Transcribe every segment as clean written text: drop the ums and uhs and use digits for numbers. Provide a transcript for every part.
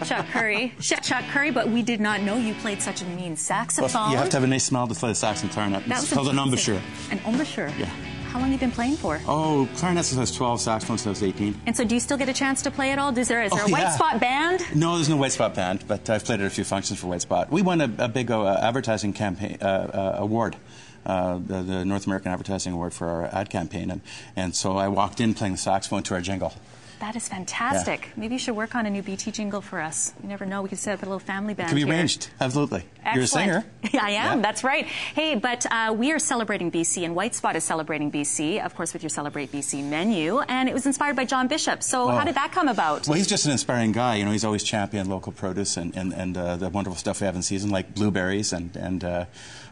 Chuck Curry. Chuck Curry, but we did not know you played such a mean saxophone. Well, you have to have a nice smell to play the sax and clarinet. It's called an embouchure. An embouchure? Yeah. How long have you been playing for? Oh, clarinet since I was 12, saxophone since I was 18. And so do you still get a chance to play it all? Is there a Whitespot band? No, there's no Whitespot band, but I've played at a few functions for Whitespot. We won a big advertising campaign award. The North American Advertising Award for our ad campaign, and so I walked in playing the saxophone to our jingle. That is fantastic. Yeah. Maybe you should work on a new BT jingle for us. You never know. We could set up a little family band. It could be here. Arranged. Absolutely. Excellent. You're a singer. I am. Yeah. That's right. Hey, but we are celebrating BC, and Whitespot is celebrating BC, of course, with your Celebrate BC menu, and it was inspired by John Bishop. So how did that come about? Well, he's just an inspiring guy. You know, he's always championed local produce and the wonderful stuff we have in season, like blueberries and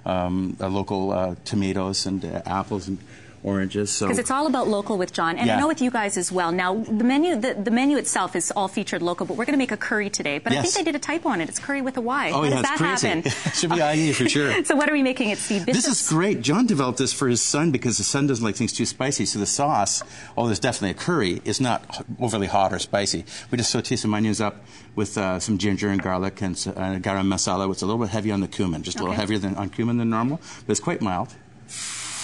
local tomatoes and apples and oranges. Because it's all about local with John, and I know with you guys as well. Now, the menu itself is all featured local, but we're going to make a curry today. But I think they did a typo on it. It's curry with a Y. Oh, how yeah, does that crazy. happen? It should be IE for sure. So what are we making it, Steve? This is great. John developed this for his son because his son doesn't like things too spicy. So the sauce, although there's definitely a curry, is not overly hot or spicy. We just saute some onions up with some ginger and garlic and garam masala. It's a little bit heavy on the cumin, just a little heavier on cumin than normal, but it's quite mild.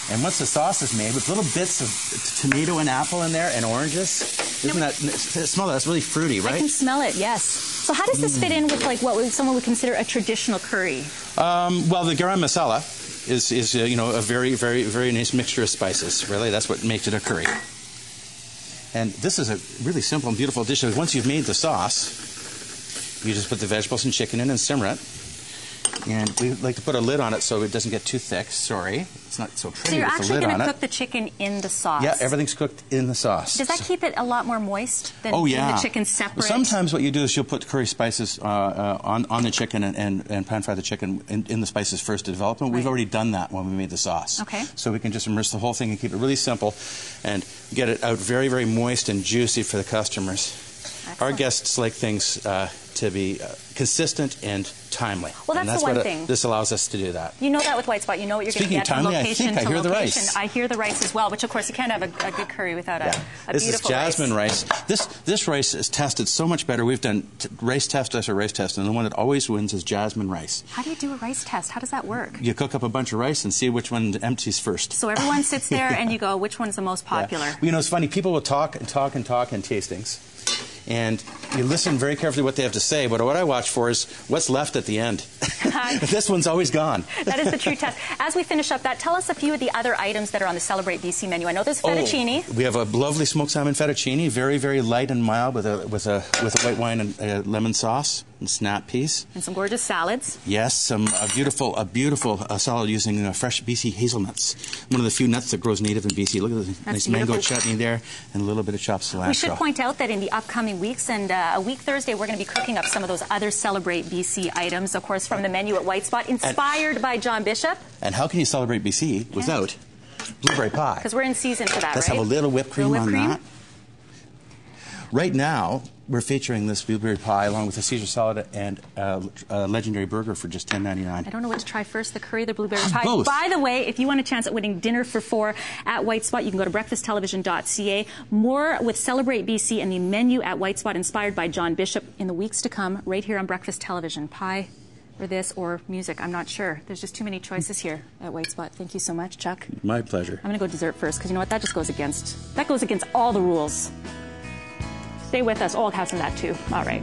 And once the sauce is made, with little bits of tomato and apple in there and oranges, isn't that, smell that? That's really fruity, right? I can smell it, yes. So how does this fit in with like what someone would consider a traditional curry? Well, the garam masala is you know, a very, very, very nice mixture of spices. Really, that's what makes it a curry. And this is a really simple and beautiful dish. Once you've made the sauce, you just put the vegetables and chicken in and simmer it. And we like to put a lid on it so it doesn't get too thick. Sorry, it's not so pretty. So you're with actually the lid going to on cook the chicken in the sauce? Yeah, everything's cooked in the sauce. Does that keep it a lot more moist than the chicken separate? Well, sometimes what you do is you'll put curry spices on the chicken and pan fry the chicken in the spices first to develop them. We've already done that when we made the sauce. Okay. So we can just immerse the whole thing and keep it really simple and get it out very, very moist and juicy for the customers. Excellent. Our guests like things to be consistent and timely. Well, that's the one thing. This allows us to do that. You know that with Whitespot. You know what you're going to get from location to location. The rice. I hear the rice as well, which, of course, you can't have a good curry without a beautiful rice. This is jasmine rice. This rice is tested so much better. We've done rice test after rice test, and the one that always wins is jasmine rice. How do you do a rice test? How does that work? You cook up a bunch of rice and see which one empties first. So everyone sits there and you go, which one's the most popular? Yeah. You know, it's funny. People will talk and talk and talk in tastings. And you listen very carefully what they have to say, but what I watch for is what's left at the end. This one's always gone. That is the true test. As we finish up that, tell us a few of the other items that are on the Celebrate BC menu. I know there's fettuccine. We have a lovely smoked salmon fettuccine, very, very light and mild with a white wine and lemon sauce and snap peas. And some gorgeous salads. Yes, a beautiful salad using fresh BC hazelnuts. One of the few nuts that grows native in BC. Look at the nice mango chutney there and a little bit of chopped cilantro. We should point out that in the upcoming weeks and a week Thursday, we're going to be cooking up some of those other Celebrate BC items, of course, from the menu at Whitespot, inspired by John Bishop. And how can you celebrate BC without blueberry pie? Because we're in season for that, Let's have a little whipped cream on that. Right now, we're featuring this blueberry pie along with a Caesar salad and a legendary burger for just $10.99. I don't know what to try first, the curry or the blueberry pie. Both. By the way, if you want a chance at winning dinner for 4 at Whitespot, you can go to breakfasttelevision.ca. More with Celebrate BC and the menu at Whitespot inspired by John Bishop in the weeks to come right here on Breakfast Television. Pie or this or music, I'm not sure. There's just too many choices here at Whitespot. Thank you so much, Chuck. My pleasure. I'm going to go dessert first because you know what? That goes against all the rules. Stay with us. Oh, I'll have some of that too. All right.